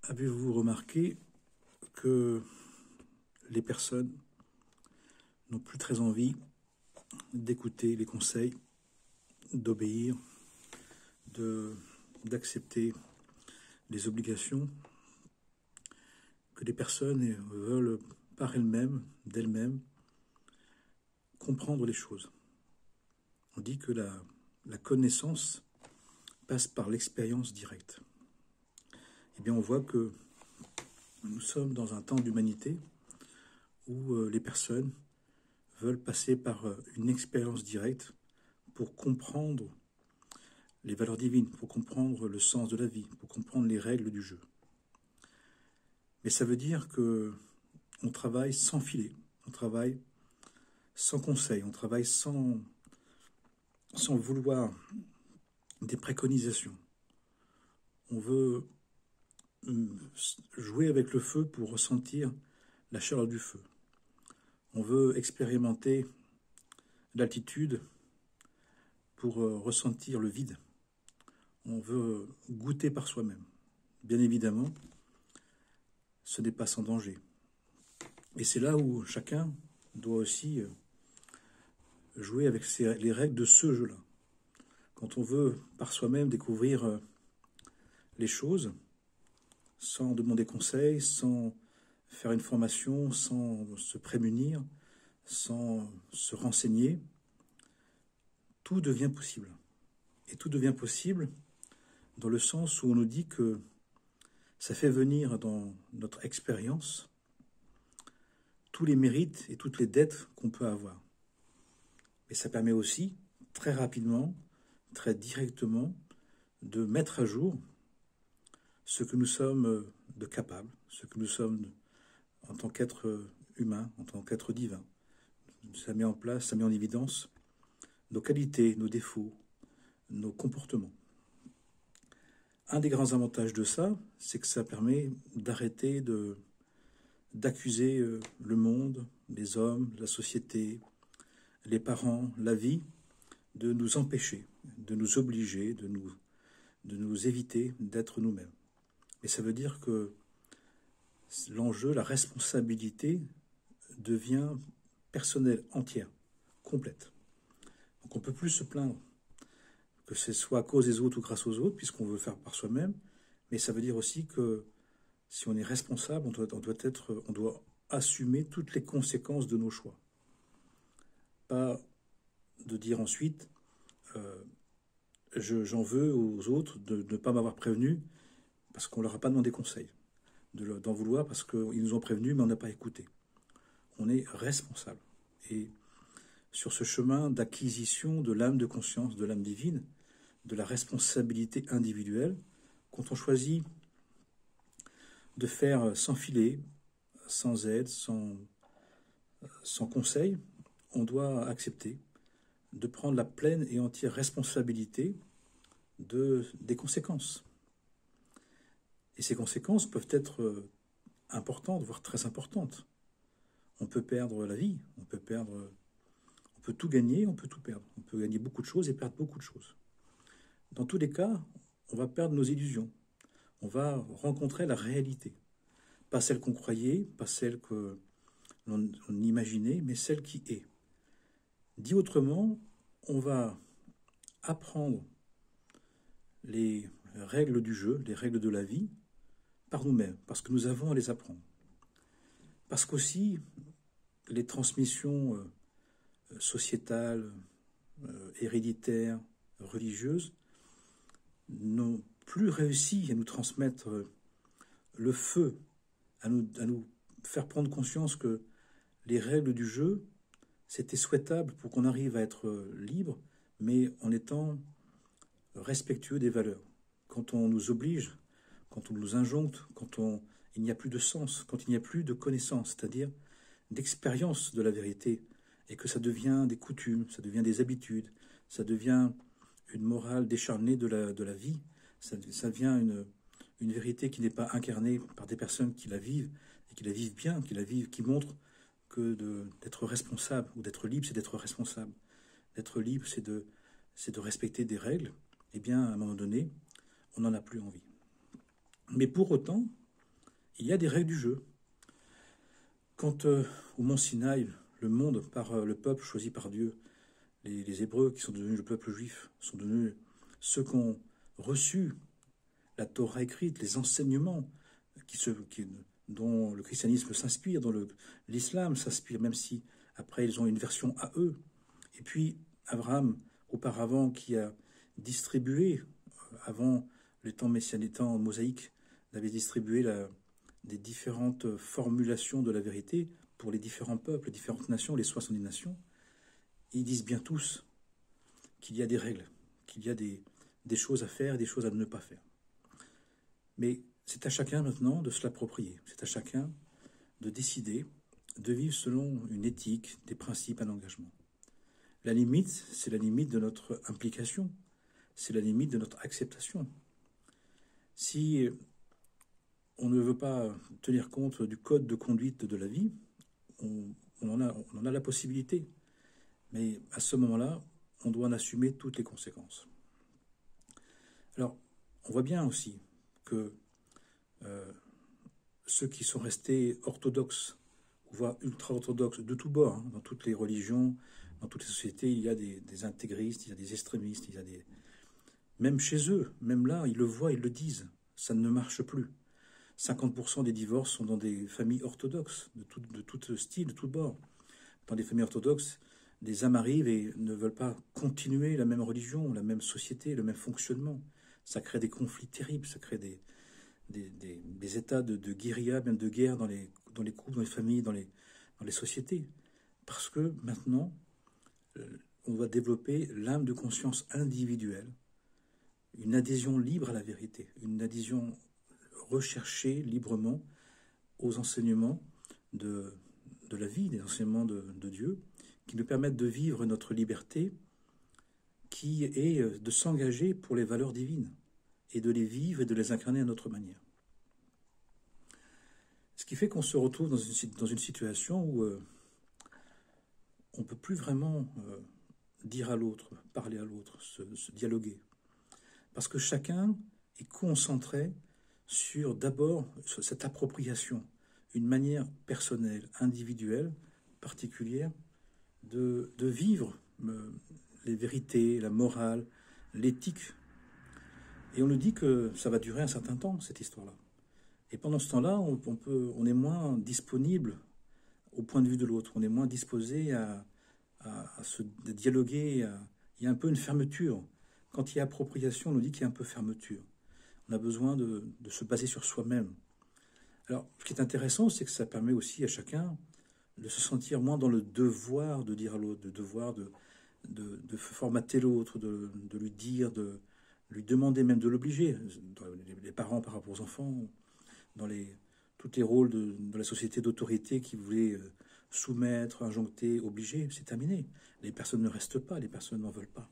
Avez-vous remarqué que les personnes n'ont plus très envie d'écouter les conseils, d'obéir, d'accepter les obligations, que les personnes veulent par elles-mêmes, d'elles-mêmes, comprendre les choses. On dit que la connaissance passe par l'expérience directe. Eh bien, on voit que nous sommes dans un temps d'humanité où les personnes veulent passer par une expérience directe pour comprendre les valeurs divines, pour comprendre le sens de la vie, pour comprendre les règles du jeu. Mais ça veut dire que on travaille sans filet, on travaille sans conseil, on travaille sans vouloir des préconisations. On veut jouer avec le feu pour ressentir la chaleur du feu. On veut expérimenter l'altitude pour ressentir le vide. On veut goûter par soi-même. Bien évidemment, ce n'est pas sans danger. Et c'est là où chacun doit aussi jouer avec les règles de ce jeu-là. Quand on veut par soi-même découvrir les choses, sans demander conseil, sans faire une formation, sans se prémunir, sans se renseigner, tout devient possible. Et tout devient possible dans le sens où on nous dit que ça fait venir dans notre expérience tous les mérites et toutes les dettes qu'on peut avoir. Et ça permet aussi, très rapidement, très directement, de mettre à jour ce que nous sommes de capables, ce que nous sommes en tant qu'être humain, en tant qu'être divin. Ça met en place, ça met en évidence nos qualités, nos défauts, nos comportements. Un des grands avantages de ça, c'est que ça permet d'arrêter d'accuser le monde, les hommes, la société, les parents, la vie, de nous empêcher, de nous obliger, de nous éviter d'être nous-mêmes. Et ça veut dire que l'enjeu, la responsabilité devient personnelle, entière, complète. Donc on ne peut plus se plaindre que ce soit à cause des autres ou grâce aux autres, puisqu'on veut le faire par soi-même, mais ça veut dire aussi que si on est responsable, on doit assumer toutes les conséquences de nos choix. Pas de dire ensuite, j'en veux aux autres de ne pas m'avoir prévenu parce qu'on ne leur a pas demandé conseil, d'en vouloir parce qu'ils nous ont prévenus mais on n'a pas écouté. On est responsable. Et sur ce chemin d'acquisition de l'âme de conscience, de l'âme divine, de la responsabilité individuelle, quand on choisit de faire sans filet, sans aide, sans conseil, on doit accepter de prendre la pleine et entière responsabilité des conséquences. Et ces conséquences peuvent être importantes, voire très importantes. On peut perdre la vie, on peut tout gagner, on peut tout perdre. On peut gagner beaucoup de choses et perdre beaucoup de choses. Dans tous les cas, on va perdre nos illusions. On va rencontrer la réalité. Pas celle qu'on croyait, pas celle qu'on imaginait, mais celle qui est. Dit autrement, on va apprendre les règles du jeu, les règles de la vie, par nous-mêmes, parce que nous avons à les apprendre. Parce qu'aussi, les transmissions sociétales, héréditaires, religieuses, n'ont plus réussi à nous transmettre le feu, à nous faire prendre conscience que les règles du jeu, c'était souhaitable pour qu'on arrive à être libre, mais en étant respectueux des valeurs. Quand on nous oblige, quand on nous injoncte, il n'y a plus de sens, quand il n'y a plus de connaissance, c'est-à-dire d'expérience de la vérité, et que ça devient des coutumes, ça devient des habitudes, ça devient une morale décharnée de la vie, ça devient une vérité qui n'est pas incarnée par des personnes qui la vivent, et qui la vivent bien, qui montrent que d'être responsable, ou d'être libre, c'est d'être responsable. D'être libre, c'est de respecter des règles. Eh bien, à un moment donné, on n'en a plus envie. Mais pour autant, il y a des règles du jeu. Quand au mont Sinaï, le monde, par le peuple choisi par Dieu, les Hébreux qui sont devenus le peuple juif, sont devenus ceux qui ont reçu la Torah écrite, les enseignements dont le christianisme s'inspire, dont l'islam s'inspire, même si après ils ont une version à eux. Et puis Abraham, auparavant, qui a distribué, avant les temps messianiques, les temps mosaïques, avait distribué des différentes formulations de la vérité pour les différents peuples, les différentes nations, les 70 nations. Ils disent bien tous qu'il y a des règles, qu'il y a des choses à faire et des choses à ne pas faire. Mais c'est à chacun maintenant de se l'approprier. C'est à chacun de décider de vivre selon une éthique, des principes, un engagement. La limite, c'est la limite de notre implication. C'est la limite de notre acceptation. Si on ne veut pas tenir compte du code de conduite de la vie, on en a la possibilité. Mais à ce moment-là, on doit en assumer toutes les conséquences. Alors, on voit bien aussi que ceux qui sont restés orthodoxes, voire ultra-orthodoxes de tous bords, dans toutes les religions, dans toutes les sociétés, il y a des intégristes, il y a des extrémistes, il y a des... Même chez eux, même là, ils le voient, ils le disent, ça ne marche plus. 50% des divorces sont dans des familles orthodoxes, de tout style, de tout bord. Dans des familles orthodoxes, des âmes arrivent et ne veulent pas continuer la même religion, la même société, le même fonctionnement. Ça crée des conflits terribles, ça crée des états de guérilla, même de guerre dans les couples, dans les familles, dans les sociétés. Parce que maintenant, on doit développer l'âme de conscience individuelle, une adhésion libre à la vérité, une adhésion recherchée librement aux enseignements de la vie, des enseignements de Dieu, qui nous permettent de vivre notre liberté, qui est de s'engager pour les valeurs divines, et de les vivre et de les incarner à notre manière. Ce qui fait qu'on se retrouve dans une situation où on ne peut plus vraiment dire à l'autre, parler à l'autre, se dialoguer. Parce que chacun est concentré sur d'abord cette appropriation, une manière personnelle, individuelle, particulière, de vivre les vérités, la morale, l'éthique. Et on nous dit que ça va durer un certain temps, cette histoire-là. Et pendant ce temps-là, on est moins disponible au point de vue de l'autre, on est moins disposé à se dialoguer, il y a un peu une fermeture. Quand il y a appropriation, on nous dit qu'il y a un peu fermeture. On a besoin de se baser sur soi-même. Alors, ce qui est intéressant, c'est que ça permet aussi à chacun de se sentir moins dans le devoir de dire à l'autre, de devoir de formater l'autre, de lui dire, de lui demander, même de l'obliger. Les parents par rapport aux enfants, dans tous les rôles de la société d'autorité qui voulait soumettre, injoncter, obliger, c'est terminé. Les personnes ne restent pas, les personnes n'en veulent pas.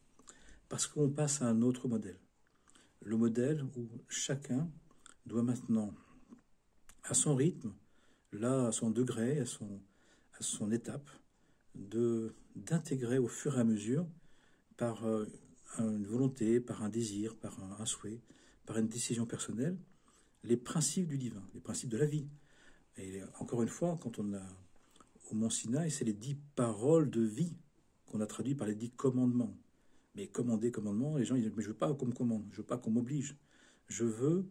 Parce qu'on passe à un autre modèle. Le modèle où chacun doit maintenant, à son rythme, là, à son degré, à son étape, d'intégrer au fur et à mesure, par une volonté, par un désir, par un souhait, par une décision personnelle, les principes du divin, les principes de la vie. Et encore une fois, quand on a au Mont Sinaï, c'est les 10 paroles de vie qu'on a traduit par les 10 commandements. Mais commandement, les gens ils disent, mais je veux pas qu'on me commande, je veux pas qu'on m'oblige. Je veux,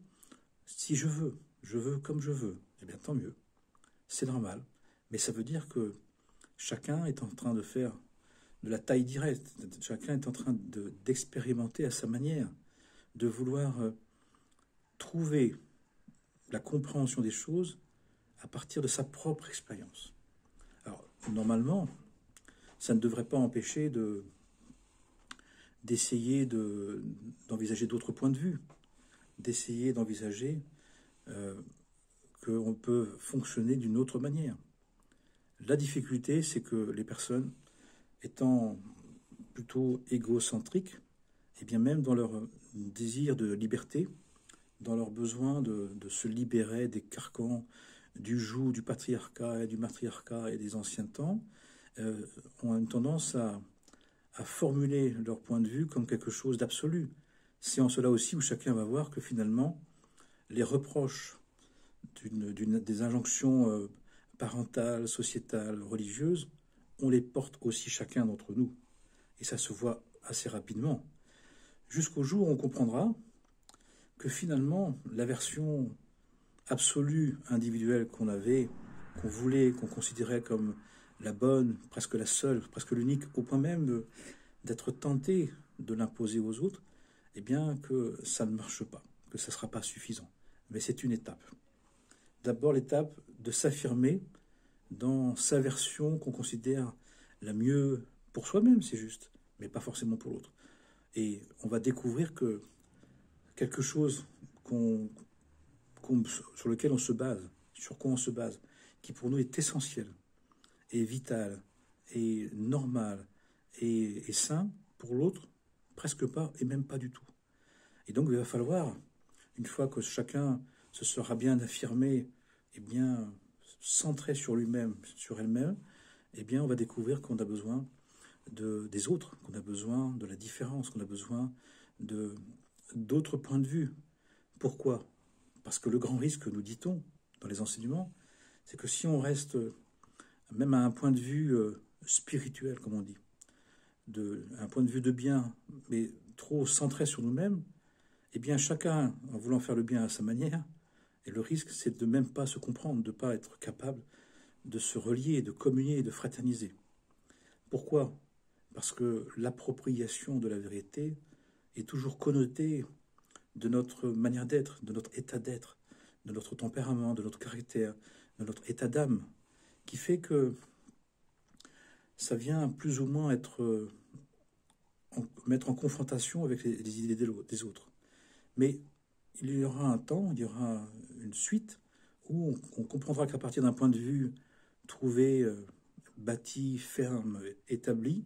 si je veux comme je veux. Eh bien, tant mieux. C'est normal. Mais ça veut dire que chacun est en train de faire de la taille directe. Chacun est en train d'expérimenter à sa manière, de vouloir trouver la compréhension des choses à partir de sa propre expérience. Alors, normalement, ça ne devrait pas empêcher d'essayer d'envisager d'autres points de vue, d'essayer d'envisager qu'on peut fonctionner d'une autre manière. La difficulté, c'est que les personnes, étant plutôt égocentriques, et bien même dans leur désir de liberté, dans leur besoin de se libérer des carcans du joug du patriarcat et du matriarcat et des anciens temps, ont une tendance à formuler leur point de vue comme quelque chose d'absolu. C'est en cela aussi où chacun va voir que finalement, les reproches des injonctions parentales, sociétales, religieuses, on les porte aussi chacun d'entre nous. Et ça se voit assez rapidement. Jusqu'au jour où on comprendra que finalement, la version absolue, individuelle qu'on avait, qu'on voulait, qu'on considérait comme la bonne, presque la seule, presque l'unique, au point même d'être tenté de l'imposer aux autres, eh bien que ça ne marche pas, que ça ne sera pas suffisant. Mais c'est une étape. D'abord l'étape de s'affirmer dans sa version qu'on considère la mieux pour soi-même, c'est juste, mais pas forcément pour l'autre. Et on va découvrir que quelque chose sur lequel on se base, sur quoi on se base, qui pour nous est essentiel, et vital, et normal, et sain, pour l'autre, presque pas, et même pas du tout. Et donc il va falloir, une fois que chacun se sera bien affirmé, et bien centré sur lui-même, sur elle-même, eh bien on va découvrir qu'on a besoin des autres, qu'on a besoin de la différence, qu'on a besoin d'autres points de vue. Pourquoi? Parce que le grand risque, nous dit-on, dans les enseignements, c'est que si on reste même à un point de vue spirituel, comme on dit, un point de vue de bien, mais trop centré sur nous-mêmes, eh bien chacun, en voulant faire le bien à sa manière, et le risque, c'est de même pas se comprendre, de ne pas être capable de se relier, de communier, de fraterniser. Pourquoi? Parce que l'appropriation de la vérité est toujours connotée de notre manière d'être, de notre état d'être, de notre tempérament, de notre caractère, de notre état d'âme, qui fait que ça vient plus ou moins mettre en confrontation avec les idées des autres. Mais il y aura un temps, il y aura une suite où on comprendra qu'à partir d'un point de vue trouvé, bâti, ferme, établi,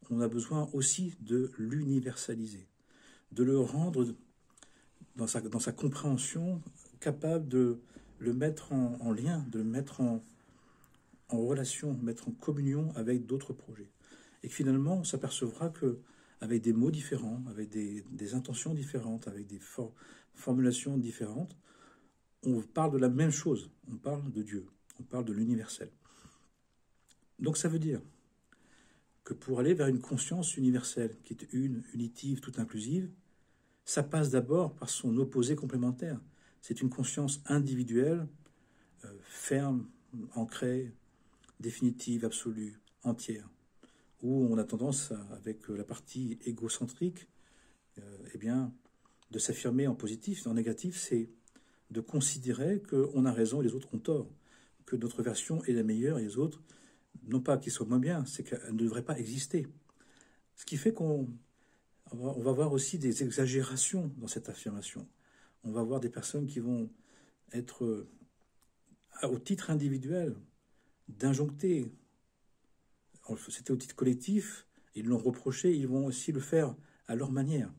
on a besoin aussi de l'universaliser, de le rendre dans sa compréhension capable de le mettre en lien, de le mettre en relation, mettre en communion avec d'autres projets. Et que finalement, on s'apercevra que avec des mots différents, avec des intentions différentes, avec des formulations différentes, on parle de la même chose, on parle de Dieu, on parle de l'universel. Donc ça veut dire que pour aller vers une conscience universelle, qui est unitive, toute inclusive, ça passe d'abord par son opposé complémentaire. C'est une conscience individuelle, ferme, ancrée, définitive, absolue, entière, où on a tendance, avec la partie égocentrique, eh bien, de s'affirmer en positif, en négatif, c'est de considérer qu'on a raison et les autres ont tort, que notre version est la meilleure et les autres, non pas qu'ils soient moins bien, c'est qu'elles ne devraient pas exister. Ce qui fait qu'on va voir aussi des exagérations dans cette affirmation. On va voir des personnes qui vont être, au titre individuel, d'injoncter. C'était au titre collectif, ils l'ont reproché, ils vont aussi le faire à leur manière.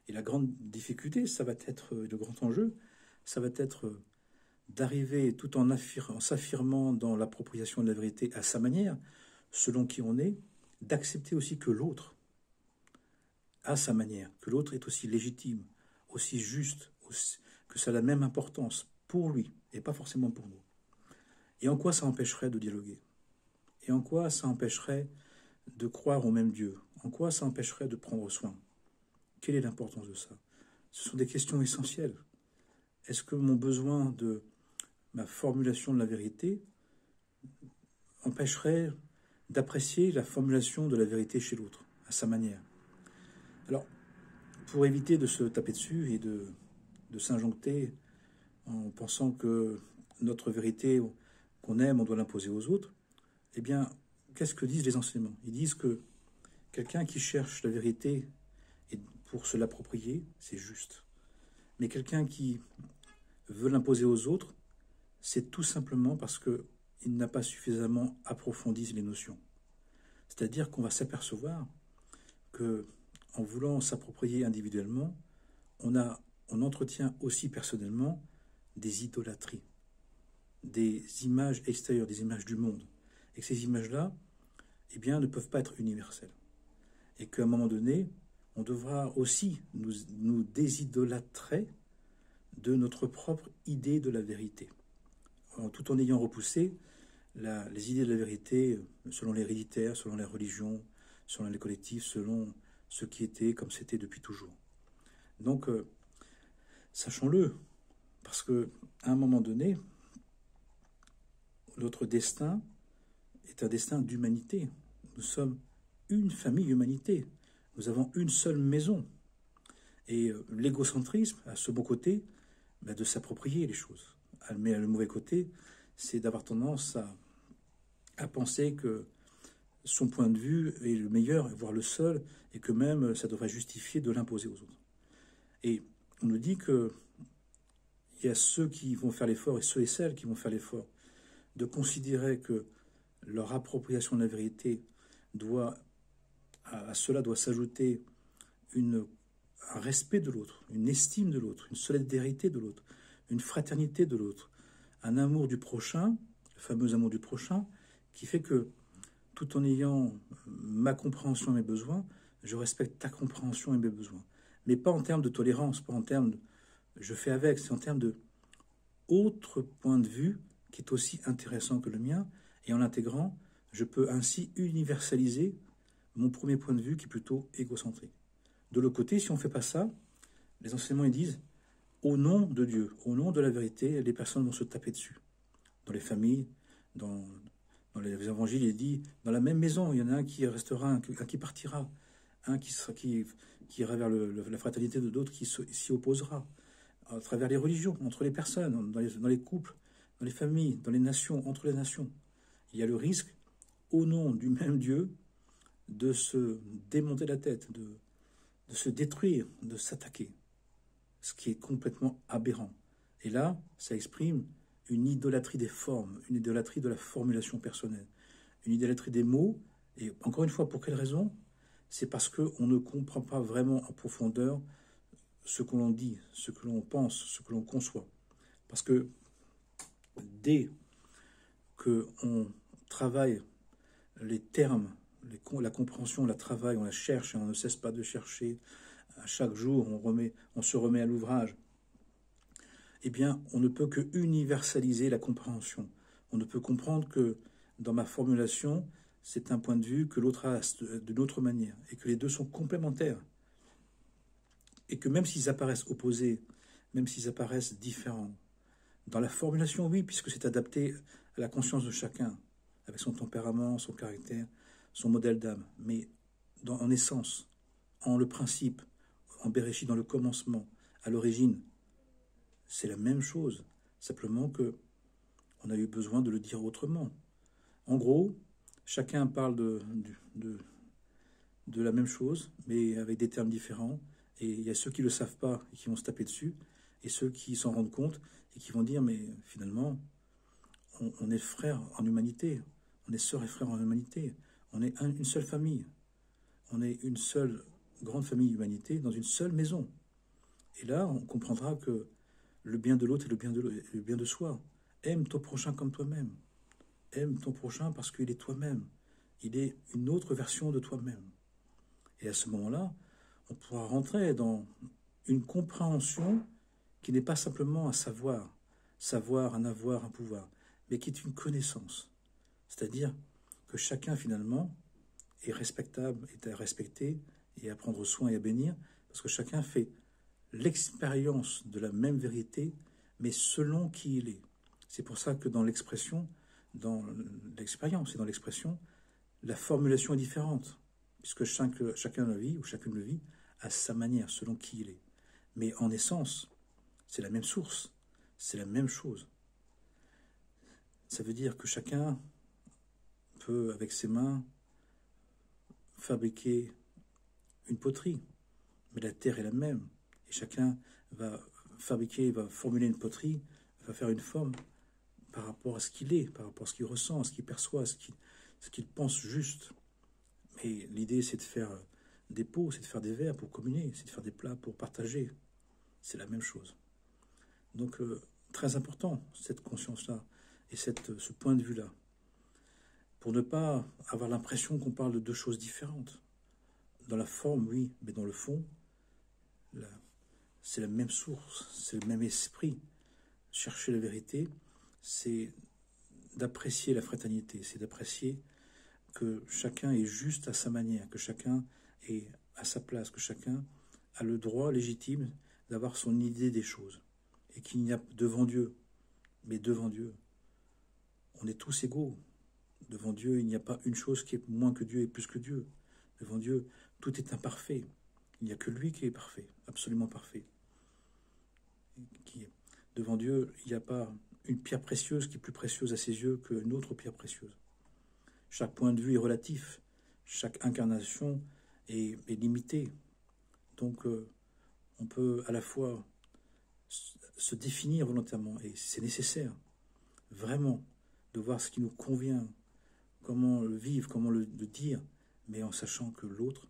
Et la grande difficulté, ça va être, le grand enjeu, ça va être d'arriver tout en s'affirmant dans l'appropriation de la vérité à sa manière, selon qui on est, d'accepter aussi que l'autre, à sa manière, que l'autre est aussi légitime, aussi juste, que ça a la même importance pour lui et pas forcément pour nous. Et en quoi ça empêcherait de dialoguer? Et en quoi ça empêcherait de croire au même Dieu? En quoi ça empêcherait de prendre soin? Quelle est l'importance de ça? Ce sont des questions essentielles. Est-ce que mon besoin de ma formulation de la vérité empêcherait d'apprécier la formulation de la vérité chez l'autre, à sa manière? Alors, pour éviter de se taper dessus et de s'injoncter en pensant que notre vérité qu'on aime, on doit l'imposer aux autres, eh bien, qu'est-ce que disent les enseignements? Ils disent que quelqu'un qui cherche la vérité et pour se l'approprier, c'est juste. Mais quelqu'un qui veut l'imposer aux autres, c'est tout simplement parce qu'il n'a pas suffisamment approfondi les notions. C'est-à-dire qu'on va s'apercevoir que, en voulant s'approprier individuellement, on entretient aussi personnellement des idolâtries, des images extérieures, des images du monde. Et que ces images-là, eh bien, ne peuvent pas être universelles. Et qu'à un moment donné, on devra aussi nous désidolâtrer de notre propre idée de la vérité. tout en ayant repoussé les idées de la vérité selon l'héréditaire, selon les religions, selon les collectifs, selon ce qui était comme c'était depuis toujours. Donc, sachons-le, parce qu'à un moment donné, notre destin est un destin d'humanité. Nous sommes une famille humanité. Nous avons une seule maison. Et l'égocentrisme a ce bon côté de s'approprier les choses. Mais le mauvais côté, c'est d'avoir tendance à penser que son point de vue est le meilleur, voire le seul, et que même ça devrait justifier de l'imposer aux autres. Et on nous dit qu'il y a ceux qui vont faire l'effort et ceux et celles qui vont faire l'effort de considérer que leur appropriation de la vérité à cela doit s'ajouter un respect de l'autre, une estime de l'autre, une solidarité de l'autre, une fraternité de l'autre, un amour du prochain, le fameux amour du prochain, qui fait que tout en ayant ma compréhension et mes besoins, je respecte ta compréhension et mes besoins. Mais pas en termes de tolérance, pas en termes de je fais avec, c'est en termes de autre point de vue qui est aussi intéressant que le mien, et en l'intégrant, je peux ainsi universaliser mon premier point de vue qui est plutôt égocentrique. De l'autre côté, si on ne fait pas ça, les enseignements ils disent au nom de Dieu, au nom de la vérité, les personnes vont se taper dessus. Dans les familles, dans les évangiles, il dit dans la même maison, il y en a un qui restera, un qui partira, un qui ira vers la fraternité de d'autres qui s'y opposera. À travers les religions, entre les personnes, dans les couples, dans les familles, dans les nations, entre les nations. Il y a le risque, au nom du même Dieu, de se démonter la tête, de se détruire, de s'attaquer. Ce qui est complètement aberrant. Et là, ça exprime une idolâtrie des formes, une idolâtrie de la formulation personnelle, une idolâtrie des mots. Et encore une fois, pour quelle raison? C'est parce qu'on ne comprend pas vraiment en profondeur ce que l'on dit, ce que l'on pense, ce que l'on conçoit. Parce que dès qu'on travaille les termes, la compréhension, on la travaille, on la cherche, et on ne cesse pas de chercher, à chaque jour on se remet à l'ouvrage, eh bien on ne peut que universaliser la compréhension. On ne peut comprendre que dans ma formulation, c'est un point de vue que l'autre a d'une autre manière, et que les deux sont complémentaires. Et que même s'ils apparaissent opposés, même s'ils apparaissent différents, dans la formulation, oui, puisque c'est adapté à la conscience de chacun, avec son tempérament, son caractère, son modèle d'âme, mais en essence, en le principe, en Bereshit, dans le commencement, à l'origine, c'est la même chose, simplement que on a eu besoin de le dire autrement. En gros, chacun parle de la même chose, mais avec des termes différents, et il y a ceux qui ne le savent pas et qui vont se taper dessus, et ceux qui s'en rendent compte et qui vont dire, mais finalement, on est frères en humanité, on est sœurs et frères en humanité, on est une seule famille, on est une seule grande famille humanité dans une seule maison. Et là, on comprendra que le bien de l'autre est le bien de soi. Aime ton prochain comme toi-même. Aime ton prochain parce qu'il est toi-même. Il est une autre version de toi-même. Et à ce moment-là, on pourra rentrer dans une compréhension qui n'est pas simplement un savoir, un avoir, un pouvoir, mais qui est une connaissance. C'est-à-dire que chacun, finalement, est respectable, est à respecter et à prendre soin et à bénir, parce que chacun fait l'expérience de la même vérité, mais selon qui il est. C'est pour ça que dans l'expression, dans l'expérience et dans l'expression, la formulation est différente, puisque chacun le vit, ou chacune le vit, à sa manière, selon qui il est. Mais en essence, c'est la même source, c'est la même chose. Ça veut dire que chacun peut, avec ses mains, fabriquer une poterie, mais la terre est la même. Et chacun va formuler une poterie, va faire une forme par rapport à ce qu'il est, par rapport à ce qu'il ressent, à ce qu'il perçoit, ce qu'il pense juste. Mais l'idée, c'est de faire des pots, c'est de faire des verres pour communier, c'est de faire des plats pour partager. C'est la même chose. Donc, très important, cette conscience-là, et ce point de vue-là, pour ne pas avoir l'impression qu'on parle de deux choses différentes. Dans la forme, oui, mais dans le fond, c'est la même source, c'est le même esprit. Chercher la vérité, c'est d'apprécier la fraternité, c'est d'apprécier que chacun est juste à sa manière, que chacun est à sa place, que chacun a le droit légitime d'avoir son idée des choses. Et qu'il n'y a devant Dieu, mais devant Dieu, on est tous égaux. Devant Dieu, il n'y a pas une chose qui est moins que Dieu et plus que Dieu. Devant Dieu, tout est imparfait. Il n'y a que lui qui est parfait, absolument parfait. Devant Dieu, il n'y a pas une pierre précieuse qui est plus précieuse à ses yeux qu'une autre pierre précieuse. Chaque point de vue est relatif. Chaque incarnation est limitée. Donc, on peut à la fois se définir volontairement, et c'est nécessaire, vraiment, de voir ce qui nous convient, comment le vivre, comment le dire, mais en sachant que l'autre,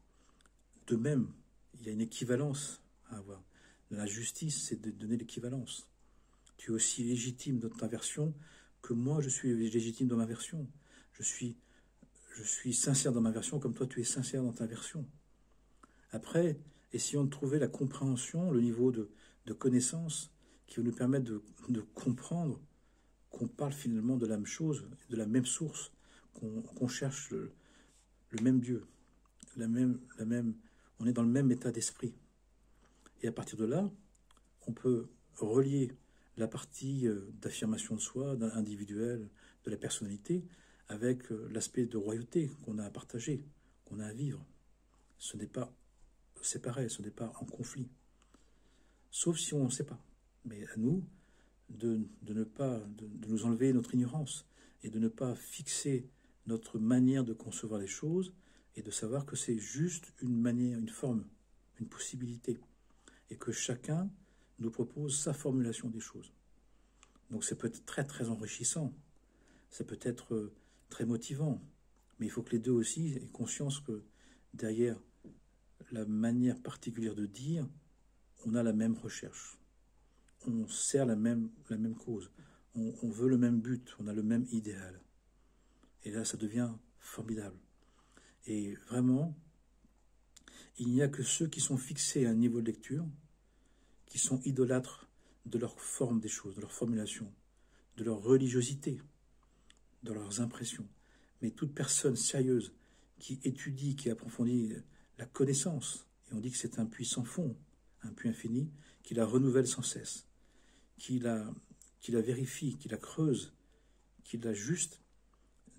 de même, il y a une équivalence à avoir. La justice, c'est de donner l'équivalence. Tu es aussi légitime dans ta version que moi, je suis légitime dans ma version. Je suis sincère dans ma version comme toi, tu es sincère dans ta version. Après, essayons de trouver la compréhension, le niveau de connaissance qui va nous permettre de comprendre qu'on parle finalement de la même chose, de la même source, qu'on cherche le même Dieu, on est dans le même état d'esprit. Et à partir de là, on peut relier la partie d'affirmation de soi, individuelle, de la personnalité, avec l'aspect de royauté qu'on a à partager, qu'on a à vivre. Ce n'est pas séparé, ce n'est pas en conflit. Sauf si on ne sait pas. Mais à nous de nous enlever notre ignorance et de ne pas fixer notre manière de concevoir les choses et de savoir que c'est juste une manière, une forme, une possibilité. Et que chacun nous propose sa formulation des choses. Donc ça peut être très très enrichissant, ça peut être très motivant, mais il faut que les deux aussi aient conscience que derrière la manière particulière de dire, on a la même recherche, on sert la même cause, on veut le même but, on a le même idéal. Et là, ça devient formidable. Et vraiment, il n'y a que ceux qui sont fixés à un niveau de lecture, qui sont idolâtres de leur forme des choses, de leur formulation, de leur religiosité, de leurs impressions. Mais toute personne sérieuse qui étudie, qui approfondit la connaissance, et on dit que c'est un puits sans fond, un puits infini, qui la renouvelle sans cesse, qui la vérifie, qui la creuse, qui l'ajuste,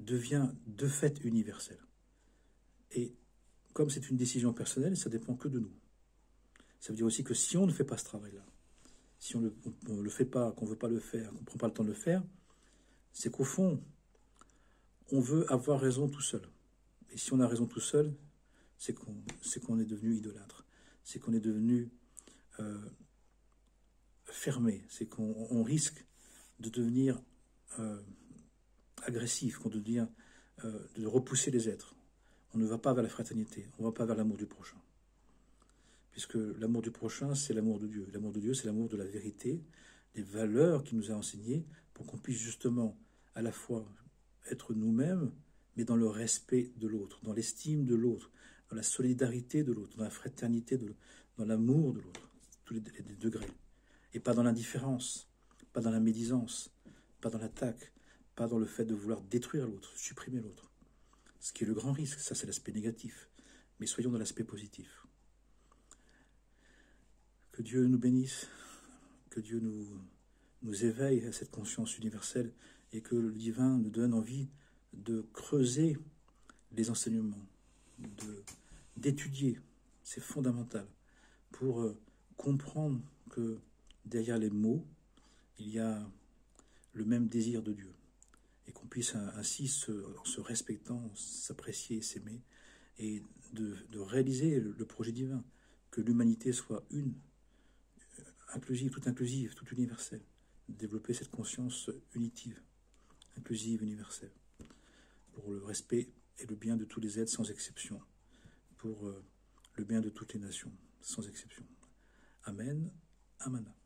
devient de fait universelle. Et comme c'est une décision personnelle, ça dépend que de nous. Ça veut dire aussi que si on ne fait pas ce travail-là, si on ne le fait pas, qu'on ne veut pas le faire, qu'on ne prend pas le temps de le faire, c'est qu'au fond, on veut avoir raison tout seul. Et si on a raison tout seul, c'est qu'on est devenu idolâtre. C'est qu'on est devenu fermé. C'est qu'on risque de devenir agressif, de repousser les êtres. On ne va pas vers la fraternité, on ne va pas vers l'amour du prochain. Puisque l'amour du prochain, c'est l'amour de Dieu. L'amour de Dieu, c'est l'amour de la vérité, des valeurs qu'il nous a enseignées, pour qu'on puisse justement à la fois être nous-mêmes, mais dans le respect de l'autre, dans l'estime de l'autre, dans la solidarité de l'autre, dans la fraternité de l'autre, dans l'amour de l'autre, tous les degrés. Et pas dans l'indifférence, pas dans la médisance, pas dans l'attaque, pas dans le fait de vouloir détruire l'autre, supprimer l'autre. Ce qui est le grand risque, ça c'est l'aspect négatif. Mais soyons dans l'aspect positif. Que Dieu nous bénisse, que Dieu nous éveille à cette conscience universelle et que le divin nous donne envie de creuser les enseignements, d'étudier, c'est fondamental, pour comprendre que derrière les mots, il y a le même désir de Dieu. Et qu'on puisse ainsi, en se respectant, s'apprécier et s'aimer, et de réaliser le projet divin, que l'humanité soit inclusive, toute universelle, de développer cette conscience unitive, inclusive, universelle, pour le respect et le bien de tous les êtres sans exception, pour le bien de toutes les nations sans exception. Amen, Amana.